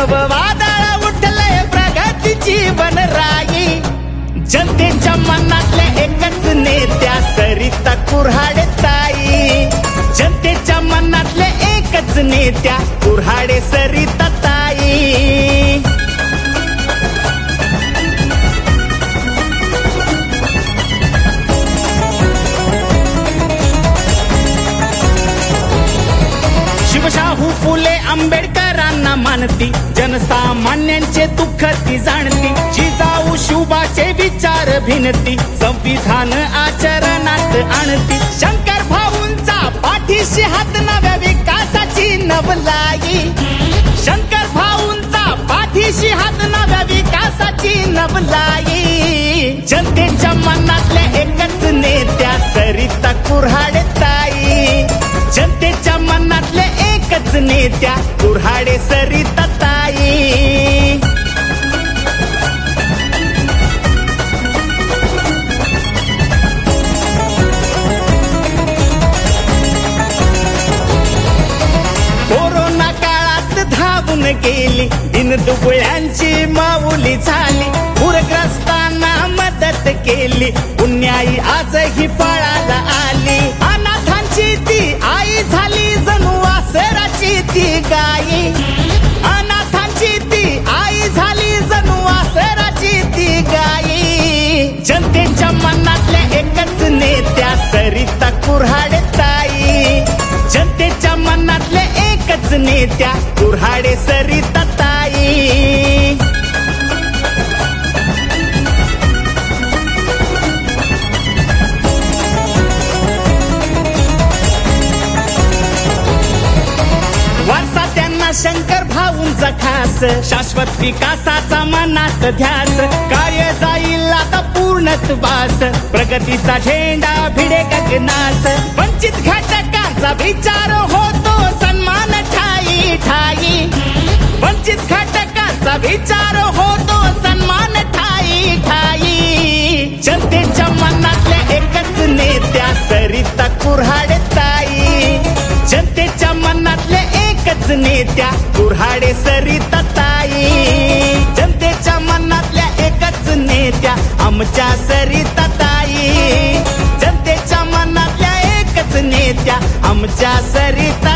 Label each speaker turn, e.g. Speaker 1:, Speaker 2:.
Speaker 1: नववादळ उठलंय प्रगतीची बनराई, जनतेच्या मनातल्या एकच नेत्या सरिता कुऱ्हाडे ताई, जनतेच्या मनातल्या एकच नेत्या कुऱ्हाडे सरिता ताई. शिवशाहू फुले आंबेडकरांना मानती, जनसामान्यांचे दुःख ती जाणती, जिजाऊ शिवबाचे विचार भिनती, संविधान आचरणात आणती. शंकर भाऊंचा पाठीशी हात नव्या विकासाची नवलाई, शंकर भाऊंचा पाठीशी हात नव्या विकासाची नवलाई, जनतेच्या मनातल्या एकच नेत्या सरिता कुऱ्हाडे ताई, जनतेच्या मनातल्या एकच नेत्या कुऱ्हाडे सरिता ताई. कोरोना काळात धावून गेली, दिनदुबळ्यांची माऊली झाली, पूरग्रस्तांना मदत केली, पुण्याई आजही फळाला आली, अनाथांची ती आई झाली जणू आसराची ती गाई, अनाथांची ती आई झाली जणू आसराची ती गाई, जनतेच्या मनातल्या एकच नेत्या सरिता कुऱ्हाडे ताई, जनतेच्या मनातल्या एकच नेत्या कुऱ्हाडे सरिता ताई. वारसा त्यांना शंकर भाऊंचा खास, शाश्वत विकासाचा मनात ध्यास, कार्य जाईल आता पूर्णत्वास, प्रगतीचा झेंडा भिडे गगनास, वंचित घटकांचा विचार होतो सन्मान ठाई ठाई, वंचित घटकांचा विचार होतो सन्मान ठाई ठाई, जनतेच्या मनातल्या एकच नेत्या सरिता कुऱ्हाडे ताई, जनतेच्या मनातल्या एकच नेत्या कुऱ्हाडे सरिता ताई, जनतेच्या मनातल्या एकच नेत्या आमच्या सरिता ताई, जनतेच्या मनातल्या एकच नेत्या आमच्या सरिता